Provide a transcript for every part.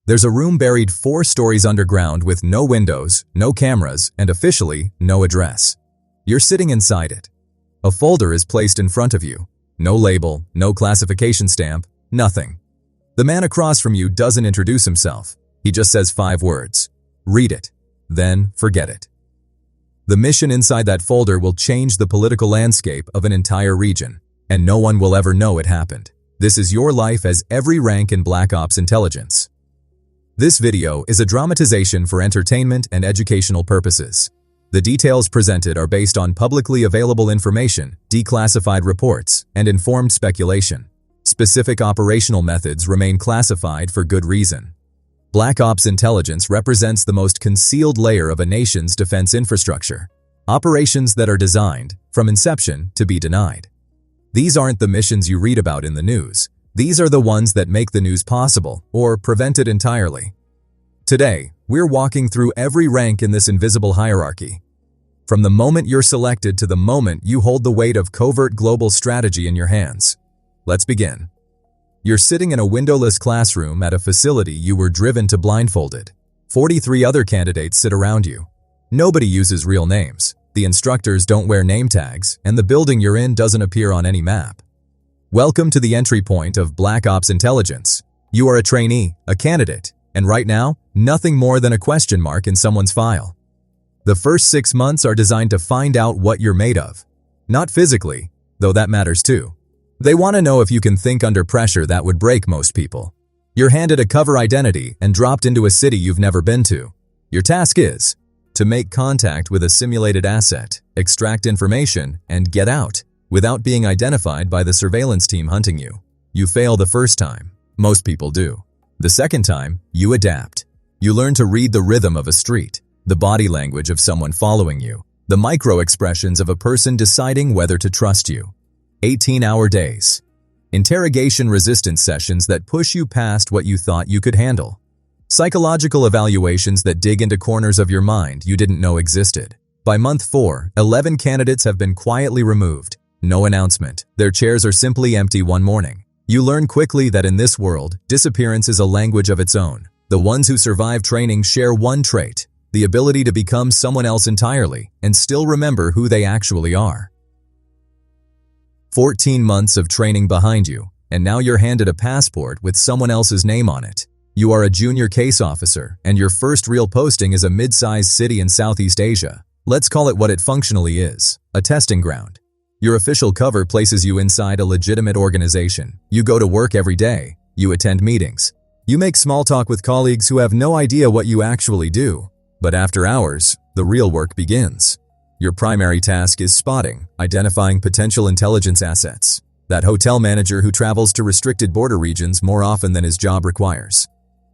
There's a room buried 4 stories underground with no windows, no cameras, and officially no address. You're sitting inside it. A folder is placed in front of you. No label, no classification stamp, nothing. The man across from you doesn't introduce himself. He just says 5 words. Read it, then forget it. The mission inside that folder will change the political landscape of an entire region, and no one will ever know it happened. This is your life as every rank in Black Ops intelligence. This video is a dramatization for entertainment and educational purposes. The details presented are based on publicly available information, declassified reports, and informed speculation. Specific operational methods remain classified for good reason. Black Ops intelligence represents the most concealed layer of a nation's defense infrastructure. Operations that are designed, from inception, to be denied. These aren't the missions you read about in the news. These are the ones that make the news possible, or prevent it entirely. Today, we're walking through every rank in this invisible hierarchy. From the moment you're selected to the moment you hold the weight of covert global strategy in your hands. Let's begin. You're sitting in a windowless classroom at a facility you were driven to blindfolded. 43 other candidates sit around you. Nobody uses real names. The instructors don't wear name tags, and the building you're in doesn't appear on any map. Welcome to the entry point of Black Ops intelligence. You are a trainee, a candidate, and right now, nothing more than a question mark in someone's file. The first 6 months are designed to find out what you're made of. Not physically, though that matters too. They want to know if you can think under pressure that would break most people. You're handed a cover identity and dropped into a city you've never been to. Your task is to make contact with a simulated asset, extract information, and get out without being identified by the surveillance team hunting you. You fail the first time. Most people do. The second time, you adapt. You learn to read the rhythm of a street, the body language of someone following you, the micro-expressions of a person deciding whether to trust you. 18-hour days. Interrogation resistance sessions that push you past what you thought you could handle. Psychological evaluations that dig into corners of your mind you didn't know existed. By month 4, 11 candidates have been quietly removed. No announcement. Their chairs are simply empty one morning. You learn quickly that in this world, disappearance is a language of its own. The ones who survive training share one trait, the ability to become someone else entirely and still remember who they actually are. 14 months of training behind you, and now you're handed a passport with someone else's name on it. You are a junior case officer, and your first real posting is a mid-sized city in Southeast Asia. Let's call it what it functionally is, a testing ground. Your official cover places you inside a legitimate organization. You go to work every day. You attend meetings. You make small talk with colleagues who have no idea what you actually do. But after hours, the real work begins. Your primary task is spotting, identifying potential intelligence assets. That hotel manager who travels to restricted border regions more often than his job requires.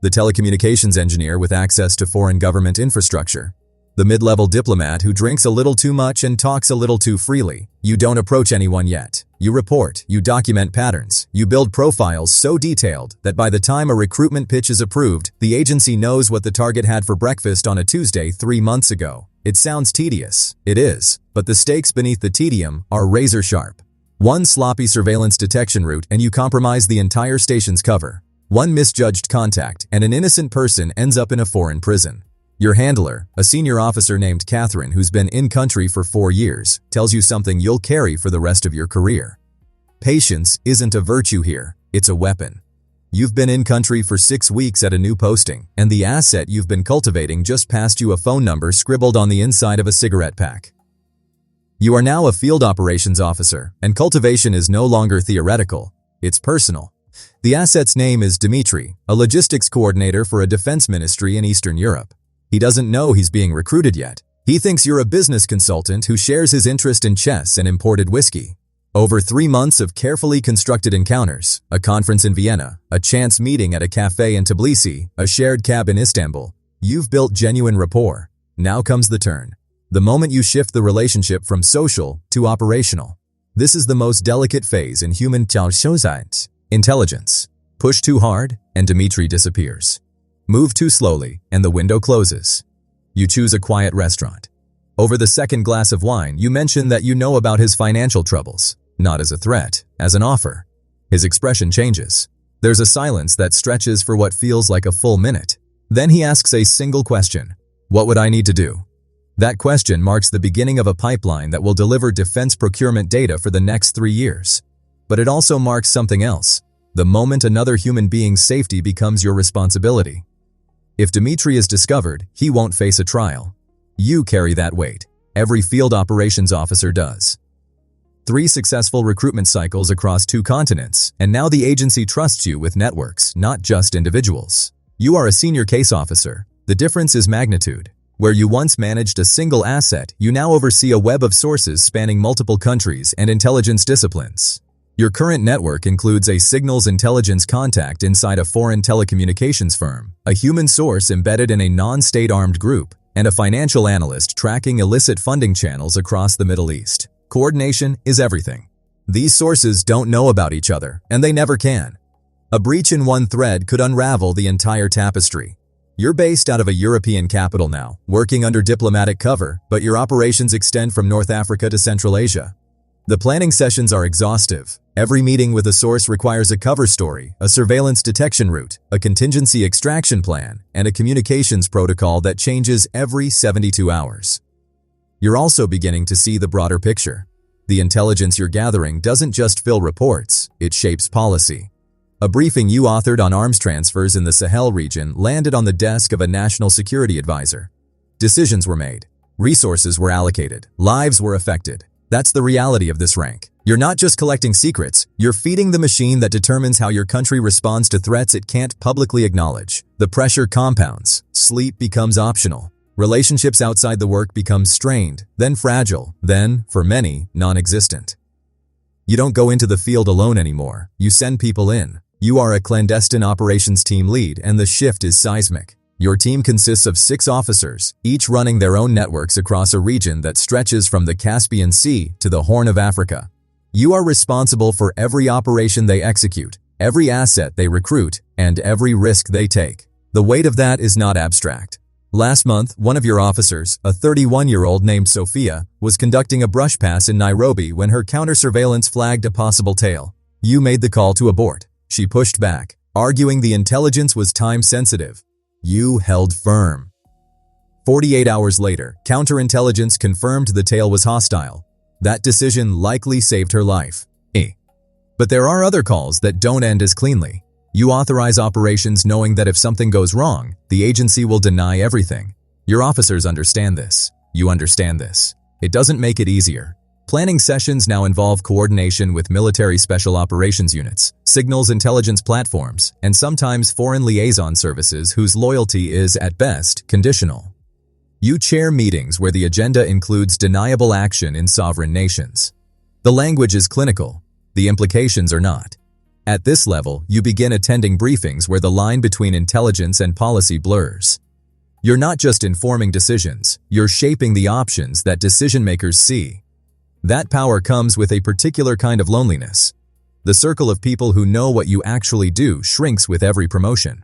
The telecommunications engineer with access to foreign government infrastructure. The mid-level diplomat who drinks a little too much and talks a little too freely. You don't approach anyone yet. You report, you document patterns, you build profiles so detailed that by the time a recruitment pitch is approved, the agency knows what the target had for breakfast on a Tuesday 3 months ago. It sounds tedious. It is. But the stakes beneath the tedium are razor sharp. One sloppy surveillance detection route and you compromise the entire station's cover. One misjudged contact and an innocent person ends up in a foreign prison. Your handler, a senior officer named Catherine who's been in country for 4 years, tells you something you'll carry for the rest of your career. Patience isn't a virtue here, it's a weapon. You've been in country for 6 weeks at a new posting, and the asset you've been cultivating just passed you a phone number scribbled on the inside of a cigarette pack. You are now a field operations officer, and cultivation is no longer theoretical, it's personal. The asset's name is Dmitry, a logistics coordinator for a defense ministry in Eastern Europe. He doesn't know he's being recruited yet. He thinks you're a business consultant who shares his interest in chess and imported whiskey. Over 3 months of carefully constructed encounters, a conference in Vienna, a chance meeting at a cafe in Tbilisi, a shared cab in Istanbul, you've built genuine rapport. Now comes the turn. The moment you shift the relationship from social to operational. This is the most delicate phase in human intelligence. Push too hard, and Dmitry disappears. Move too slowly, and the window closes. You choose a quiet restaurant. Over the second glass of wine, you mention that you know about his financial troubles, not as a threat, as an offer. His expression changes. There's a silence that stretches for what feels like a full minute. Then he asks a single question. What would I need to do? That question marks the beginning of a pipeline that will deliver defense procurement data for the next 3 years. But it also marks something else. The moment another human being's safety becomes your responsibility. If Dmitry is discovered, he won't face a trial. You carry that weight. Every field operations officer does. 3 successful recruitment cycles across 2 continents, and now the agency trusts you with networks, not just individuals. You are a senior case officer. The difference is magnitude. Where you once managed a single asset, you now oversee a web of sources spanning multiple countries and intelligence disciplines. Your current network includes a signals intelligence contact inside a foreign telecommunications firm, a human source embedded in a non-state armed group, and a financial analyst tracking illicit funding channels across the Middle East. Coordination is everything. These sources don't know about each other, and they never can. A breach in one thread could unravel the entire tapestry. You're based out of a European capital now, working under diplomatic cover, but your operations extend from North Africa to Central Asia. The planning sessions are exhaustive. Every meeting with a source requires a cover story, a surveillance detection route, a contingency extraction plan, and a communications protocol that changes every 72 hours. You're also beginning to see the broader picture. The intelligence you're gathering doesn't just fill reports, it shapes policy. A briefing you authored on arms transfers in the Sahel region landed on the desk of a national security advisor. Decisions were made. Resources were allocated. Lives were affected. That's the reality of this rank. You're not just collecting secrets, you're feeding the machine that determines how your country responds to threats it can't publicly acknowledge. The pressure compounds. Sleep becomes optional. Relationships outside the work become strained, then fragile, then, for many, non-existent. You don't go into the field alone anymore. You send people in. You are a clandestine operations team lead, and the shift is seismic. Your team consists of 6 officers, each running their own networks across a region that stretches from the Caspian Sea to the Horn of Africa. You are responsible for every operation they execute, every asset they recruit, and every risk they take. The weight of that is not abstract. Last month, one of your officers, a 31-year-old named Sophia, was conducting a brush pass in Nairobi when her counter-surveillance flagged a possible tail. You made the call to abort. She pushed back, arguing the intelligence was time-sensitive. You held firm. 48 hours later, counterintelligence confirmed the tail was hostile. That decision likely saved her life. But there are other calls that don't end as cleanly. You authorize operations knowing that if something goes wrong, the agency will deny everything. Your officers understand this. You understand this. It doesn't make it easier. Planning sessions now involve coordination with military special operations units, signals intelligence platforms, and sometimes foreign liaison services whose loyalty is, at best, conditional. You chair meetings where the agenda includes deniable action in sovereign nations. The language is clinical. The implications are not. At this level, you begin attending briefings where the line between intelligence and policy blurs. You're not just informing decisions, you're shaping the options that decision-makers see. That power comes with a particular kind of loneliness. The circle of people who know what you actually do shrinks with every promotion.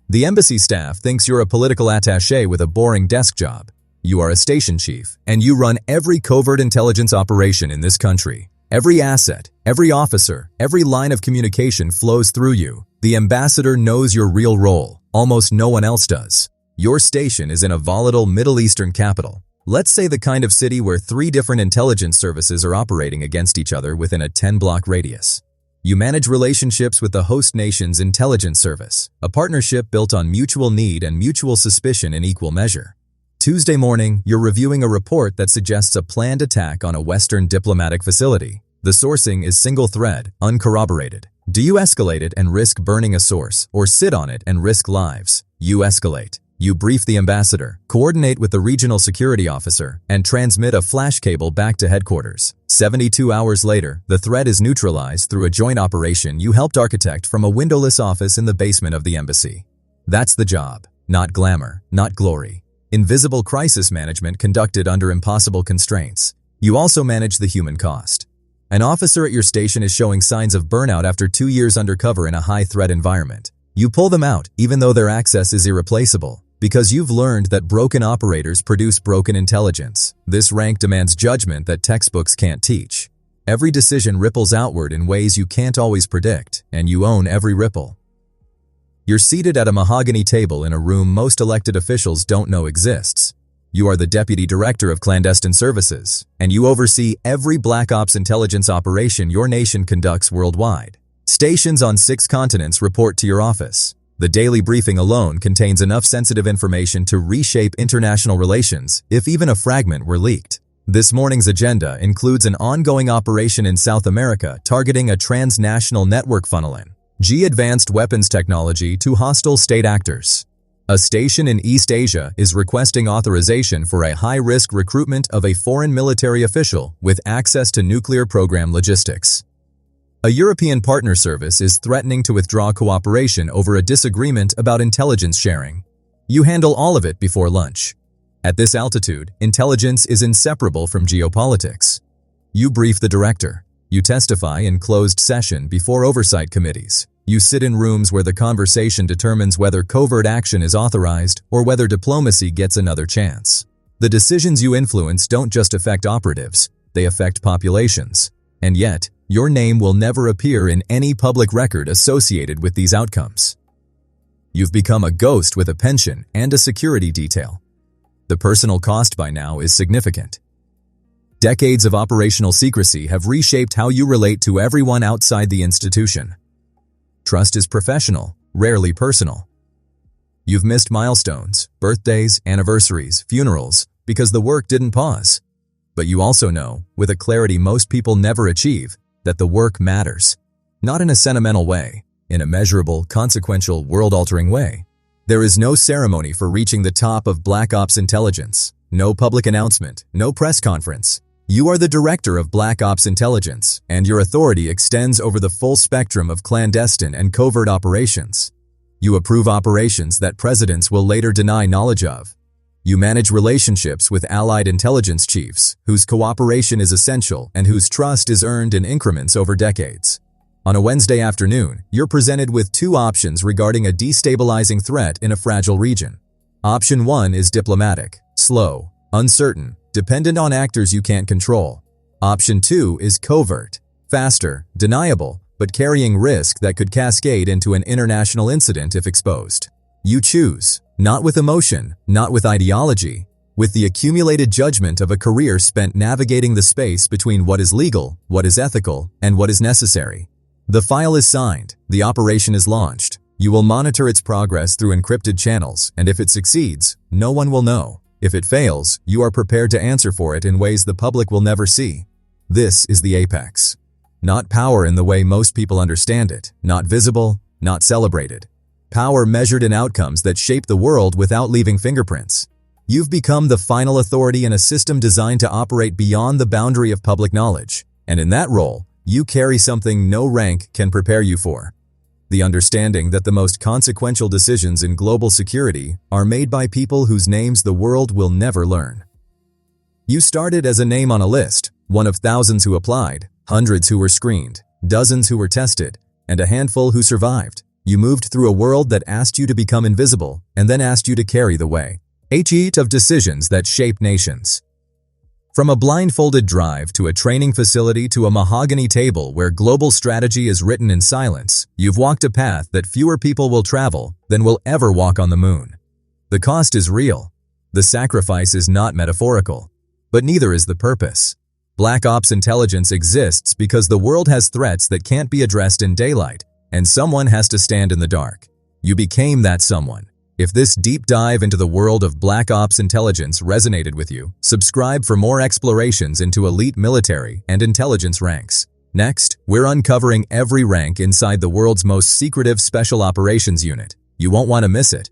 The embassy staff thinks you're a political attaché with a boring desk job. You are a station chief, and you run every covert intelligence operation in this country. Every asset, every officer, every line of communication flows through you. The ambassador knows your real role. Almost no one else does. Your station is in a volatile Middle Eastern capital. Let's say the kind of city where 3 different intelligence services are operating against each other within a 10-block radius. You manage relationships with the host nation's intelligence service, a partnership built on mutual need and mutual suspicion in equal measure. Tuesday morning, you're reviewing a report that suggests a planned attack on a Western diplomatic facility. The sourcing is single-thread, uncorroborated. Do you escalate it and risk burning a source, or sit on it and risk lives? You escalate. You brief the ambassador, coordinate with the regional security officer, and transmit a flash cable back to headquarters. 72 hours later, the threat is neutralized through a joint operation you helped architect from a windowless office in the basement of the embassy. That's the job. Not glamour, not glory. Invisible crisis management conducted under impossible constraints. You also manage the human cost. An officer at your station is showing signs of burnout after 2 years undercover in a high-threat environment. You pull them out, even though their access is irreplaceable. Because you've learned that broken operators produce broken intelligence. This rank demands judgment that textbooks can't teach. Every decision ripples outward in ways you can't always predict, and you own every ripple. You're seated at a mahogany table in a room most elected officials don't know exists. You are the Deputy Director of Clandestine Services, and you oversee every Black Ops intelligence operation your nation conducts worldwide. Stations on 6 continents report to your office. The daily briefing alone contains enough sensitive information to reshape international relations if even a fragment were leaked. This morning's agenda includes an ongoing operation in South America targeting a transnational network funneling advanced weapons technology to hostile state actors. A station in East Asia is requesting authorization for a high-risk recruitment of a foreign military official with access to nuclear program logistics. A European partner service is threatening to withdraw cooperation over a disagreement about intelligence sharing. You handle all of it before lunch. At this altitude, intelligence is inseparable from geopolitics. You brief the director. You testify in closed session before oversight committees. You sit in rooms where the conversation determines whether covert action is authorized or whether diplomacy gets another chance. The decisions you influence don't just affect operatives, they affect populations. And yet, your name will never appear in any public record associated with these outcomes. You've become a ghost with a pension and a security detail. The personal cost by now is significant. Decades of operational secrecy have reshaped how you relate to everyone outside the institution. Trust is professional, rarely personal. You've missed milestones, birthdays, anniversaries, funerals, because the work didn't pause. But you also know, with a clarity most people never achieve, that the work matters. Not in a sentimental way, in a measurable, consequential, world-altering way. There is no ceremony for reaching the top of Black Ops intelligence, no public announcement, no press conference. You are the director of Black Ops Intelligence, and your authority extends over the full spectrum of clandestine and covert operations. You approve operations that presidents will later deny knowledge of. You manage relationships with allied intelligence chiefs, whose cooperation is essential and whose trust is earned in increments over decades. On a Wednesday afternoon, you're presented with 2 options regarding a destabilizing threat in a fragile region. Option 1 is diplomatic, slow, uncertain, dependent on actors you can't control. Option 2 is covert, faster, deniable, but carrying risk that could cascade into an international incident if exposed. You choose, not with emotion, not with ideology, with the accumulated judgment of a career spent navigating the space between what is legal, what is ethical, and what is necessary. The file is signed, the operation is launched. You will monitor its progress through encrypted channels, and if it succeeds, no one will know. If it fails, you are prepared to answer for it in ways the public will never see. This is the apex. Not power in the way most people understand it, not visible, not celebrated. Power measured in outcomes that shape the world without leaving fingerprints. You've become the final authority in a system designed to operate beyond the boundary of public knowledge, and in that role, you carry something no rank can prepare you for. The understanding that the most consequential decisions in global security are made by people whose names the world will never learn. You started as a name on a list, one of thousands who applied, hundreds who were screened, dozens who were tested, and a handful who survived. You moved through a world that asked you to become invisible and then asked you to carry the weight of decisions that shape nations. From a blindfolded drive to a training facility to a mahogany table where global strategy is written in silence, you've walked a path that fewer people will travel than will ever walk on the moon. The cost is real. The sacrifice is not metaphorical. But neither is the purpose. Black Ops intelligence exists because the world has threats that can't be addressed in daylight, and someone has to stand in the dark. You became that someone. If this deep dive into the world of Black Ops intelligence resonated with you, subscribe for more explorations into elite military and intelligence ranks. Next, we're uncovering every rank inside the world's most secretive special operations unit. You won't want to miss it.